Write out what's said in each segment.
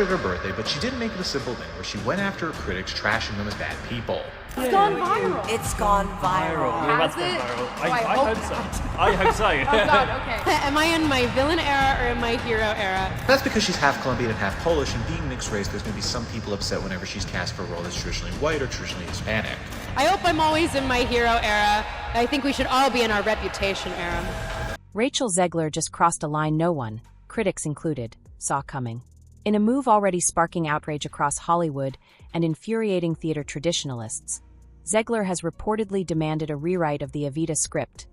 her birthday, but she didn't make it a simple thing where she went after her critics, trashing them as bad people. It's gone viral. It's gone viral. Has it? I hope so. I hope so. Oh god, okay. Am I in my villain era or in my hero era? That's because she's half Colombian and half Polish, and being mixed race, there's going to be some people upset whenever she's cast for a role that's traditionally white or traditionally Hispanic. I hope I'm always in my hero era. I think we should all be in our reputation era. RachelZegler just crossed a line no one, critics included, saw coming. In a move already sparking outrage across Hollywood and infuriating theater traditionalists, Zegler has reportedly demanded a rewrite of the Evita script,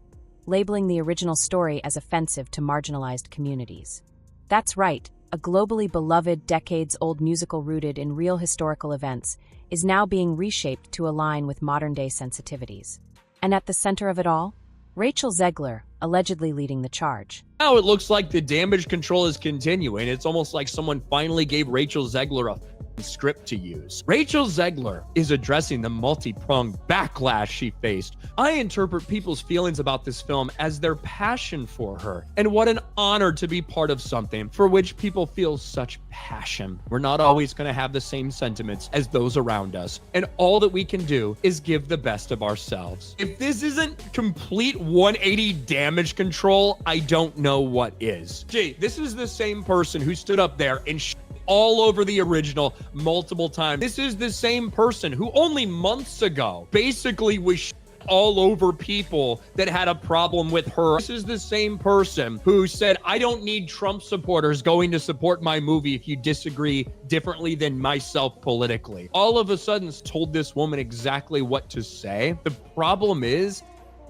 labeling the original story as offensive to marginalized communities. That's right, a globally beloved, decades-old musical rooted in real historical events is now being reshaped to align with modern-day sensitivities. And at the center of it all, RachelZegler, allegedly leading the charge. Now it looks like the damage control is continuing. It's almost like someone finally gave RachelZegler a script to use. RachelZegler is addressing the multi-pronged backlash she faced. I interpret people's feelings about this film as their passion for her. And what an honor to be part of something for which people feel such passion. We're not always going to have the same sentiments as those around us. And all that we can do is give the best of ourselves. If this isn't complete 180 damage control, I don't know what is. Gee, this is the same person who stood up there and all over the original multiple times. This is the same person who only months ago basically was all over people that had a problem with her. This is the same person who said, I don't need Trump supporters going to support my movie if you disagree differently than myself politically. All of a sudden told this woman exactly what to say. The problem is,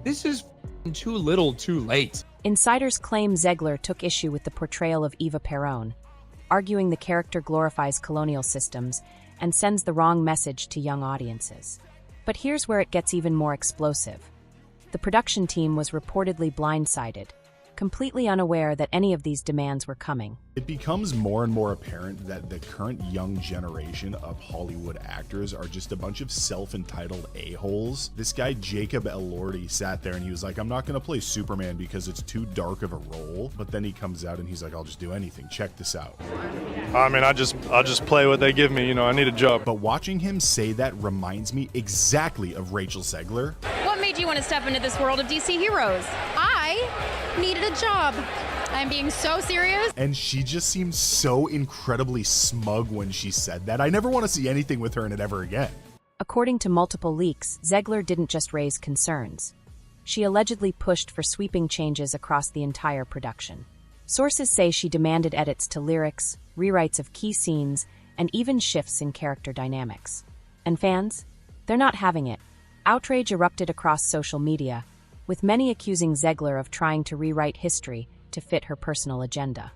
this is too little too late. Insiders claim Zegler took issue with the portrayal of Eva Perón, arguing the character glorifies colonial systems and sends the wrong message to young audiences. But here's where it gets even more explosive. The production team was reportedly blindsided, completely unaware that any of these demands were coming. It becomes more and more apparent that the current young generation of Hollywood actors are just a bunch of self-entitled a-holes. This guy, Jacob Elordi, sat there and he was like, I'm not going to play Superman because it's too dark of a role. But then he comes out and he's like, I'll just do anything. Check this out. I mean, I'll just play what they give me. You know, I need a job. But watching him say that reminds me exactly of RachelZegler. What made you want to step into this world of DC heroes? I needed a job. I'm being so serious. And she just seemed so incredibly smug when she said that. I never want to see anything with her in it ever again. According to multiple leaks, Zegler didn't just raise concerns. She allegedly pushed for sweeping changes across the entire production. Sources say she demanded edits to lyrics, rewrites of key scenes, and even shifts in character dynamics. And fans? They're not having it. Outrage erupted across social media, with many accusing Zegler of trying to rewrite history to fit her personal agenda.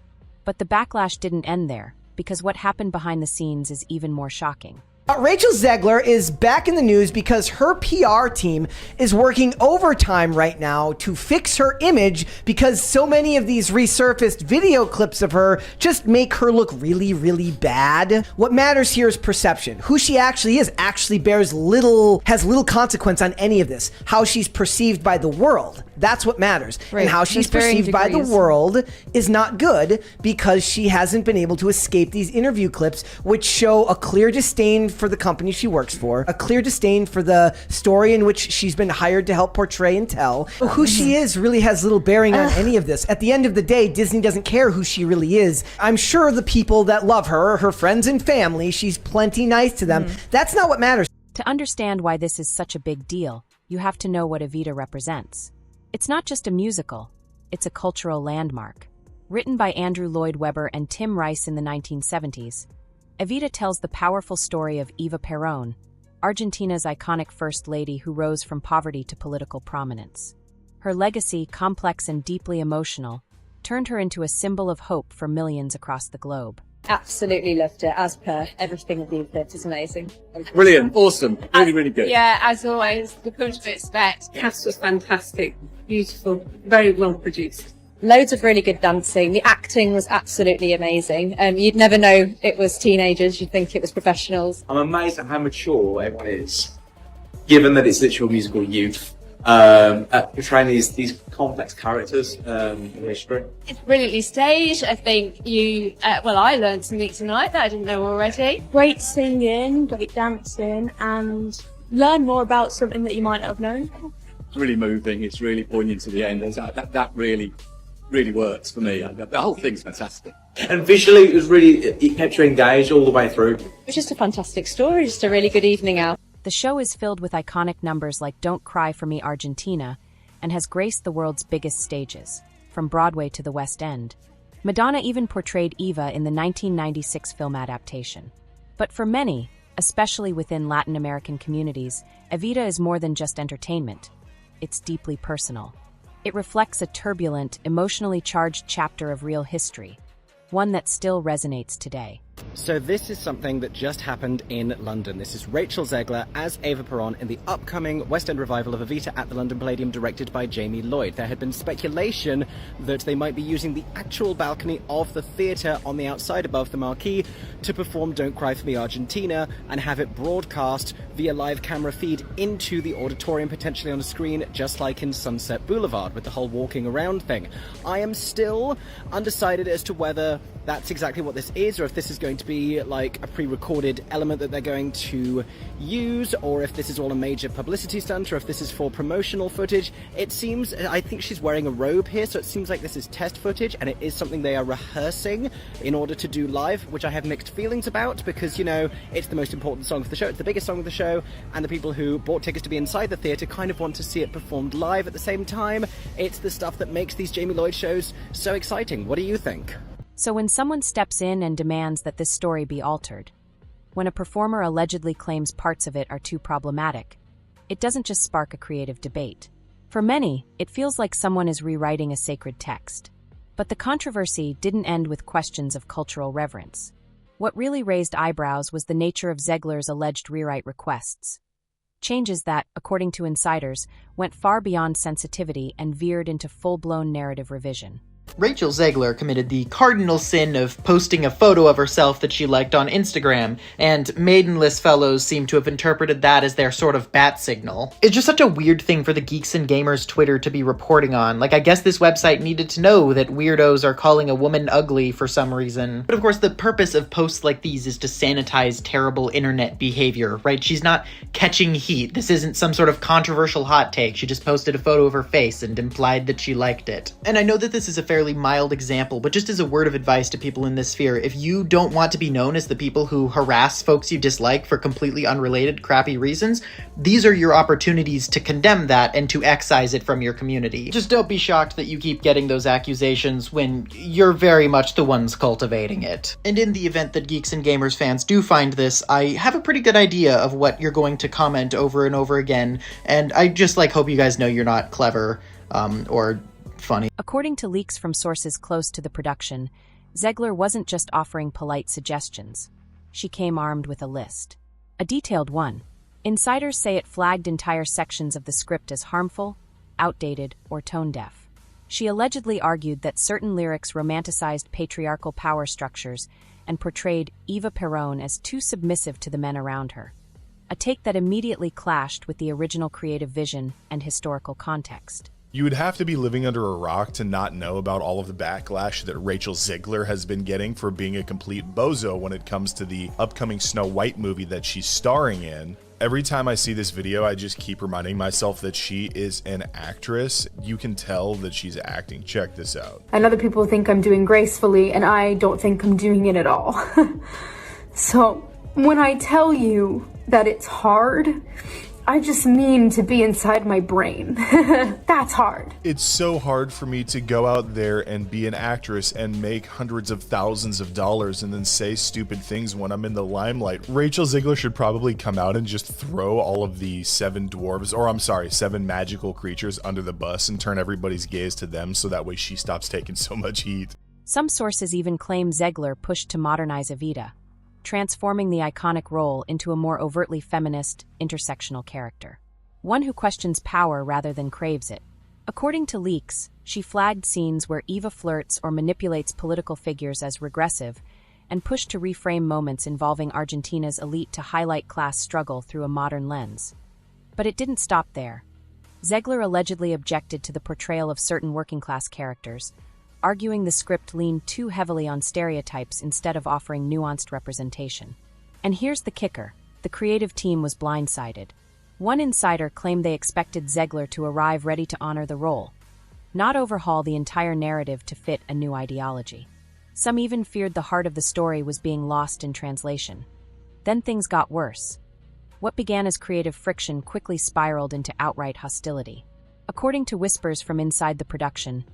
But the backlash didn't end there, because what happened behind the scenes is even more shocking. RachelZegler is back in the news because her PR team is working overtime right now to fix her image because so many of these resurfaced video clips of her just make her look really, really bad. What matters here is perception. Who she actually is actually has little consequence on any of this. How she's perceived by the world. That's what matters. Right. And how she's perceived by the world is not good because she hasn't been able to escape these interview clips, which show a clear disdain for the company she works for, a clear disdain for the story in which she's been hired to help portray and tell. Who she is really has little bearing on any of this. At the end of the day, Disney doesn't care who she really is. I'm sure the people that love her, her friends and family, she's plenty nice to them. That's not what matters. To understand why this is such a big deal, you have to know what Evita represents. It's not just a musical, it's a cultural landmark. Written by Andrew Lloyd Webber and Tim Rice in the 1970s, Evita tells the powerful story of Eva Perón, Argentina's iconic first lady who rose from poverty to political prominence. Her legacy, complex and deeply emotional, turned her into a symbol of hope for millions across the globe. Absolutely loved it, as per everything of the event. It's amazing. Brilliant, awesome, really, really good. Yeah, as always, the come to expect. Cast was fantastic, beautiful, very well produced. Loads of really good dancing. The acting was absolutely amazing. You'd never know it was teenagers. You'd think it was professionals. I'm amazed at how mature everyone is, given that it's literally musical youth. at portraying these complex characters in history. It's brilliantly staged. I think I learned something tonight that I didn't know already. Great singing, great dancing, and learn more about something that you might not have known. It's really moving. It's really poignant to the end. That really works for me. The whole thing's fantastic. And visually, it kept you engaged all the way through. It was just a fantastic story, just a really good evening out. The show is filled with iconic numbers like Don't Cry for Me, Argentina, and has graced the world's biggest stages, from Broadway to the West End. Madonna even portrayed Eva in the 1996 film adaptation. But for many, especially within Latin American communities, Evita is more than just entertainment. It's deeply personal. It reflects a turbulent, emotionally charged chapter of real history, one that still resonates today. So this is something that just happened in London. This is RachelZegler as Eva Peron in the upcoming West End revival of Evita at the London Palladium, directed by Jamie Lloyd. There had been speculation that they might be using the actual balcony of the theatre on the outside above the marquee to perform Don't Cry for Me, Argentina, and have it broadcast via live camera feed into the auditorium, potentially on a screen, just like in Sunset Boulevard with the whole walking around thing. I am still undecided as to whether that's exactly what this is, or if this is going to be like a pre-recorded element that they're going to use, or if this is all a major publicity stunt, or if this is for promotional footage. It seems, I think she's wearing a robe here, so it seems like this is test footage, and it is something they are rehearsing in order to do live, which I have mixed feelings about, because, you know, it's the most important song of the show, it's the biggest song of the show, and the people who bought tickets to be inside the theatre kind of want to see it performed live at the same time. It's the stuff that makes these Jamie Lloyd shows so exciting. What do you think? So when someone steps in and demands that this story be altered, when a performer allegedly claims parts of it are too problematic, it doesn't just spark a creative debate. For many, it feels like someone is rewriting a sacred text. But the controversy didn't end with questions of cultural reverence. What really raised eyebrows was the nature of Zegler's alleged rewrite requests. Changes that, according to insiders, went far beyond sensitivity and veered into full-blown narrative revision. RachelZegler committed the cardinal sin of posting a photo of herself that she liked on Instagram, and maidenless fellows seem to have interpreted that as their sort of bat signal. It's just such a weird thing for the Geeks and Gamers Twitter to be reporting on. Like, I guess this website needed to know that weirdos are calling a woman ugly for some reason. But of course, the purpose of posts like these is to sanitize terrible internet behavior, right? She's not catching heat. This isn't some sort of controversial hot take. She just posted a photo of her face and implied that she liked it. And I know that this is a fairly mild example, but just as a word of advice to people in this sphere, if you don't want to be known as the people who harass folks you dislike for completely unrelated, crappy reasons, these are your opportunities to condemn that and to excise it from your community. Just don't be shocked that you keep getting those accusations when you're very much the ones cultivating it. And in the event that Geeks and Gamers fans do find this, I have a pretty good idea of what you're going to comment over and over again, and I just hope you guys know you're not clever, or funny. According to leaks from sources close to the production, Zegler wasn't just offering polite suggestions. She came armed with a list. A detailed one. Insiders say it flagged entire sections of the script as harmful, outdated, or tone-deaf. She allegedly argued that certain lyrics romanticized patriarchal power structures and portrayed Eva Peron as too submissive to the men around her. A take that immediately clashed with the original creative vision and historical context. You would have to be living under a rock to not know about all of the backlash that RachelZegler has been getting for being a complete bozo when it comes to the upcoming Snow White movie that she's starring in. Every time I see this video, I just keep reminding myself that she is an actress. You can tell that she's acting. Check this out. And other people think I'm doing gracefully, and I don't think I'm doing it at all. So when I tell you that it's hard, I just mean to be inside my brain. That's hard. It's so hard for me to go out there and be an actress and make hundreds of thousands of dollars and then say stupid things when I'm in the limelight. RachelZegler should probably come out and just throw all of the seven magical creatures under the bus and turn everybody's gaze to them so that way she stops taking so much heat. Some sources even claim Zegler pushed to modernize Evita, transforming the iconic role into a more overtly feminist, intersectional character. One who questions power rather than craves it. According to leaks, she flagged scenes where Eva flirts or manipulates political figures as regressive, and pushed to reframe moments involving Argentina's elite to highlight class struggle through a modern lens. But it didn't stop there. Zegler allegedly objected to the portrayal of certain working-class characters, arguing the script leaned too heavily on stereotypes instead of offering nuanced representation. And here's the kicker: the creative team was blindsided. One insider claimed they expected Zegler to arrive ready to honor the role, not overhaul the entire narrative to fit a new ideology. Some even feared the heart of the story was being lost in translation. Then things got worse. What began as creative friction quickly spiraled into outright hostility. According to whispers from inside the production,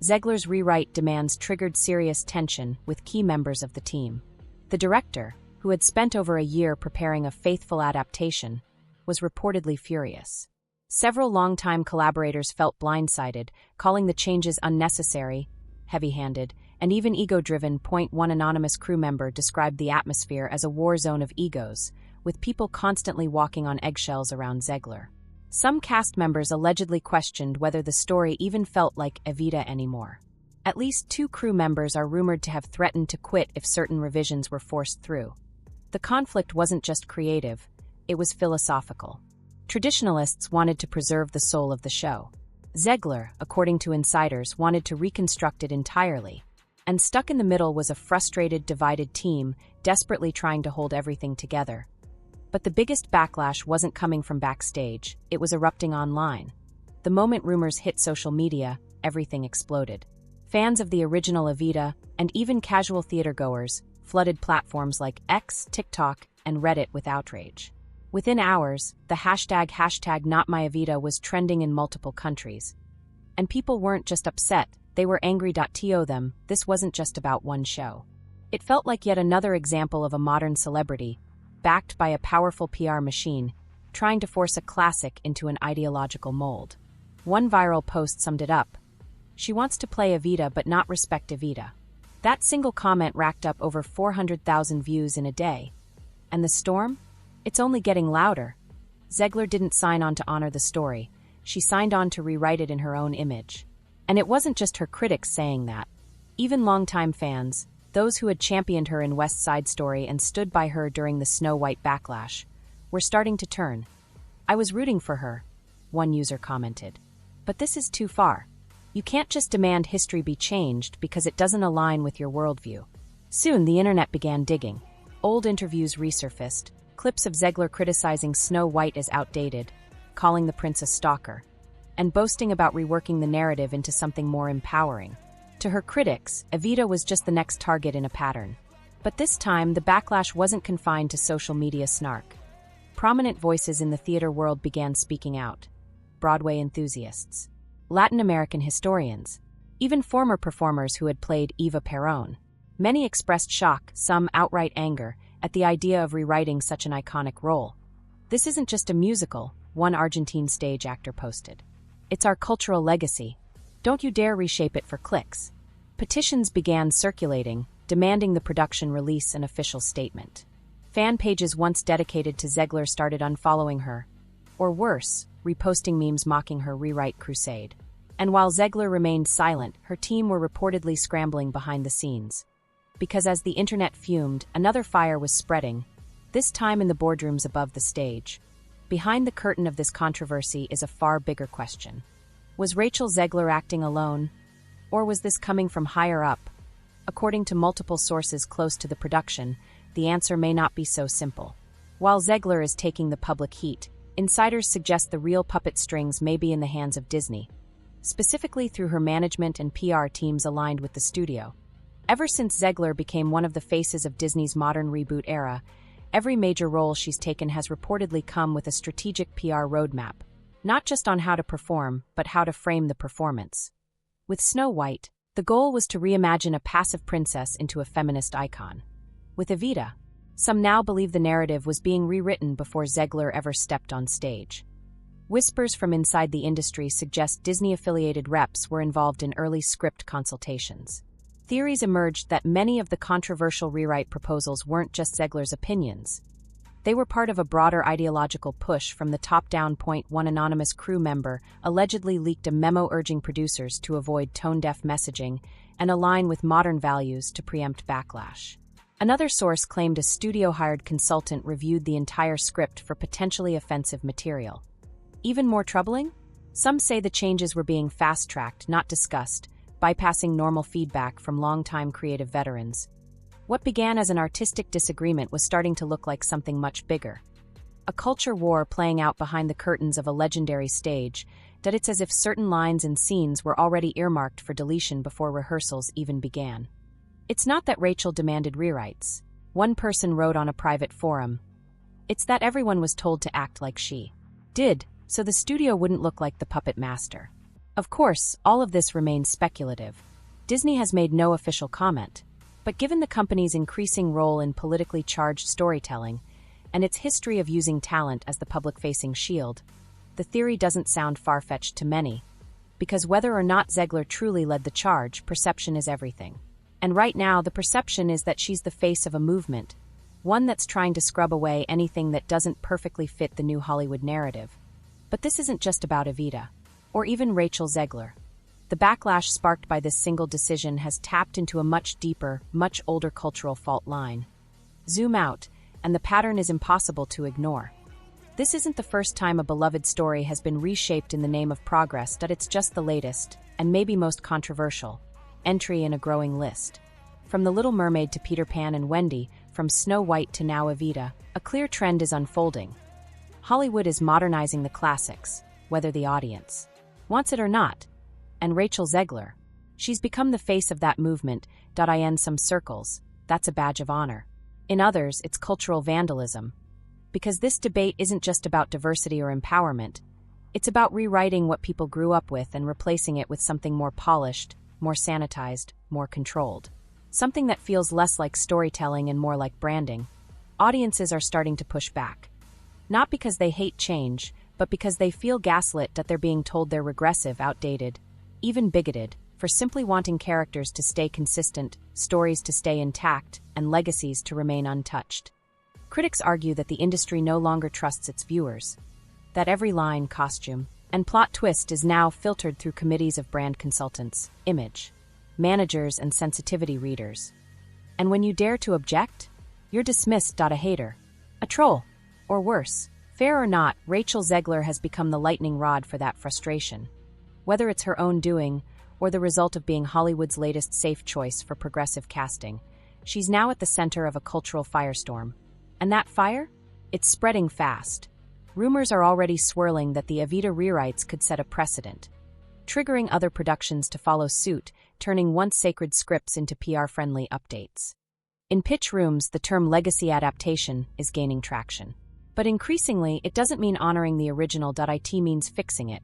Zegler's rewrite demands triggered serious tension with key members of the team. The director, who had spent over a year preparing a faithful adaptation, was reportedly furious. Several longtime collaborators felt blindsided, calling the changes unnecessary, heavy-handed, and even ego-driven. One anonymous crew member described the atmosphere as a war zone of egos, with people constantly walking on eggshells around Zegler. Some cast members allegedly questioned whether the story even felt like Evita anymore. At least 2 crew members are rumored to have threatened to quit if certain revisions were forced through. The conflict wasn't just creative, it was philosophical. Traditionalists wanted to preserve the soul of the show. Zegler, according to insiders, wanted to reconstruct it entirely. And stuck in the middle was a frustrated, divided team, desperately trying to hold everything together. But the biggest backlash wasn't coming from backstage, it was erupting online. The moment rumors hit social media, everything exploded. Fans of the original Evita, and even casual theatergoers, flooded platforms like X, TikTok, and Reddit with outrage. Within hours, the hashtag #NotMyEvita was trending in multiple countries. And people weren't just upset, they were angry. This wasn't just about one show. It felt like yet another example of a modern celebrity, backed by a powerful PR machine, trying to force a classic into an ideological mold. One viral post summed it up. She wants to play Evita but not respect Evita. That single comment racked up over 400,000 views in a day. And the storm? It's only getting louder. Zegler didn't sign on to honor the story. She signed on to rewrite it in her own image. And it wasn't just her critics saying that. Even longtime fans, those who had championed her in West Side Story and stood by her during the Snow White backlash, were starting to turn. "I was rooting for her," one user commented. "But this is too far. You can't just demand history be changed because it doesn't align with your worldview." Soon the internet began digging. Old interviews resurfaced, clips of Zegler criticizing Snow White as outdated, calling the prince a stalker, and boasting about reworking the narrative into something more empowering. To her critics, Evita was just the next target in a pattern. But this time, the backlash wasn't confined to social media snark. Prominent voices in the theater world began speaking out. Broadway enthusiasts, Latin American historians, even former performers who had played Eva Perón. Many expressed shock, some outright anger, at the idea of rewriting such an iconic role. "This isn't just a musical," one Argentine stage actor posted. "It's our cultural legacy. Don't you dare reshape it for clicks." Petitions began circulating, demanding the production release an official statement. Fan pages once dedicated to Zegler started unfollowing her, or worse, reposting memes mocking her rewrite crusade. And while Zegler remained silent, her team were reportedly scrambling behind the scenes. Because as the internet fumed, another fire was spreading, this time in the boardrooms above the stage. Behind the curtain of this controversy is a far bigger question. Was RachelZegler acting alone? Or was this coming from higher up? According to multiple sources close to the production, the answer may not be so simple. While Zegler is taking the public heat, insiders suggest the real puppet strings may be in the hands of Disney, specifically through her management and PR teams aligned with the studio. Ever since Zegler became one of the faces of Disney's modern reboot era, every major role she's taken has reportedly come with a strategic PR roadmap, not just on how to perform, but how to frame the performance. With Snow White, the goal was to reimagine a passive princess into a feminist icon. With Evita, some now believe the narrative was being rewritten before Zegler ever stepped on stage. Whispers from inside the industry suggest Disney-affiliated reps were involved in early script consultations. Theories emerged that many of the controversial rewrite proposals weren't just Zegler's opinions. They were part of a broader ideological push from the top down. One anonymous crew member allegedly leaked a memo urging producers to avoid tone-deaf messaging and align with modern values to preempt backlash. Another source claimed a studio-hired consultant reviewed the entire script for potentially offensive material. Even more troubling? Some say the changes were being fast-tracked, not discussed, bypassing normal feedback from longtime creative veterans. What began as an artistic disagreement was starting to look like something much bigger. A culture war playing out behind the curtains of a legendary stage, that it's as if certain lines and scenes were already earmarked for deletion before rehearsals even began. It's not that Rachel demanded rewrites. One person wrote on a private forum. It's that everyone was told to act like she did, so the studio wouldn't look like the puppet master. Of course, all of this remains speculative. Disney has made no official comment, but given the company's increasing role in politically charged storytelling, and its history of using talent as the public-facing shield, the theory doesn't sound far-fetched to many, because whether or not Zegler truly led the charge, perception is everything. And right now, the perception is that she's the face of a movement, one that's trying to scrub away anything that doesn't perfectly fit the new Hollywood narrative. But this isn't just about Evita, or even RachelZegler. The backlash sparked by this single decision has tapped into a much deeper, much older cultural fault line. Zoom out, and the pattern is impossible to ignore. This isn't the first time a beloved story has been reshaped in the name of progress, that it's just the latest, and maybe most controversial, entry in a growing list. From The Little Mermaid to Peter Pan and Wendy, from Snow White to now Evita, a clear trend is unfolding. Hollywood is modernizing the classics, whether the audience wants it or not. And RachelZegler, she's become the face of that movement. In some circles, that's a badge of honor. In others, it's cultural vandalism. Because this debate isn't just about diversity or empowerment. It's about rewriting what people grew up with and replacing it with something more polished, more sanitized, more controlled. Something that feels less like storytelling and more like branding. Audiences are starting to push back. Not because they hate change, but because they feel gaslit that they're being told they're regressive, outdated, even bigoted, for simply wanting characters to stay consistent, stories to stay intact, and legacies to remain untouched. Critics argue that the industry no longer trusts its viewers, that every line, costume, and plot twist is now filtered through committees of brand consultants, image managers, and sensitivity readers. And when you dare to object, you're dismissed. A hater, a troll, or worse. Fair or not, RachelZegler has become the lightning rod for that frustration. Whether it's her own doing, or the result of being Hollywood's latest safe choice for progressive casting, she's now at the center of a cultural firestorm. And that fire? It's spreading fast. Rumors are already swirling that the Evita rewrites could set a precedent, triggering other productions to follow suit, turning once sacred scripts into PR-friendly updates. In pitch rooms, the term legacy adaptation is gaining traction. But increasingly, it doesn't mean honoring the original. It means fixing it.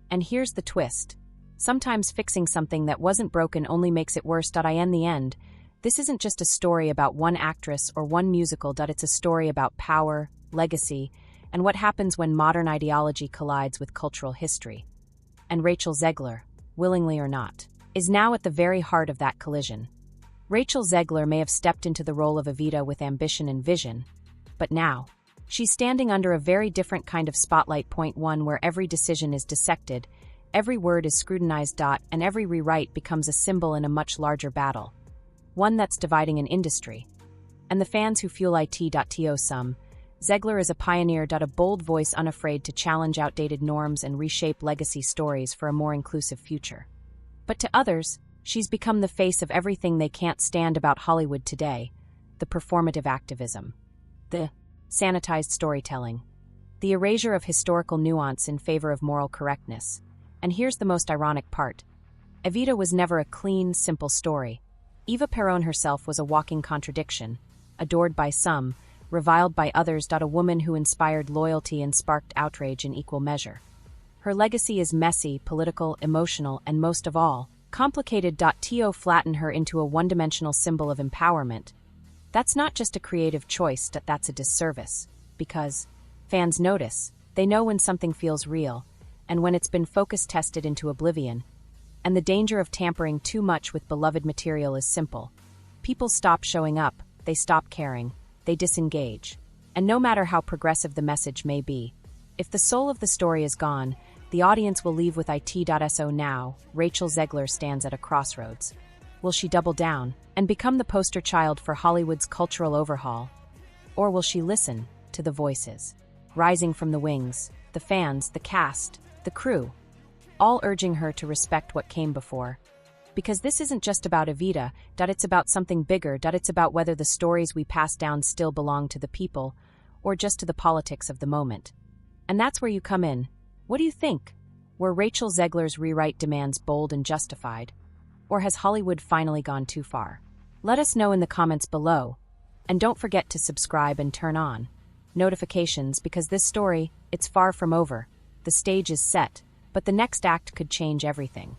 And here's the twist. Sometimes fixing something that wasn't broken only makes it worse. In the end, this isn't just a story about one actress or one musical. It's a story about power, legacy, and what happens when modern ideology collides with cultural history. And RachelZegler, willingly or not, is now at the very heart of that collision. RachelZegler may have stepped into the role of Evita with ambition and vision, but now, she's standing under a very different kind of spotlight. One where every decision is dissected, every word is scrutinized. And every rewrite becomes a symbol in a much larger battle. One that's dividing an industry. And the fans who fuel it. Some, Zegler is a pioneer. A bold voice unafraid to challenge outdated norms and reshape legacy stories for a more inclusive future. But to others, she's become the face of everything they can't stand about Hollywood today, the performative activism, the sanitized storytelling, the erasure of historical nuance in favor of moral correctness. And here's the most ironic part. Evita was never a clean, simple story. Eva Perón herself was a walking contradiction, adored by some, reviled by others. A woman who inspired loyalty and sparked outrage in equal measure. Her legacy is messy, political, emotional, and most of all, complicated. To flatten her into a one-dimensional symbol of empowerment. That's not just a creative choice, that's a disservice. Because fans notice, they know when something feels real, and when it's been focus tested into oblivion. And the danger of tampering too much with beloved material is simple. People stop showing up, they stop caring, they disengage. And no matter how progressive the message may be, if the soul of the story is gone, the audience will leave with it. Now, RachelZegler stands at a crossroads. Will she double down and become the poster child for Hollywood's cultural overhaul? Or will she listen to the voices rising from the wings, the fans, the cast, the crew, all urging her to respect what came before. Because this isn't just about Evita, it's about something bigger, it's about whether the stories we pass down still belong to the people, or just to the politics of the moment. And that's where you come in. What do you think? Were RachelZegler's rewrite demands bold and justified? Or has Hollywood finally gone too far? Let us know in the comments below. And don't forget to subscribe and turn on notifications, because this story, it's far from over. The stage is set, but the next act could change everything.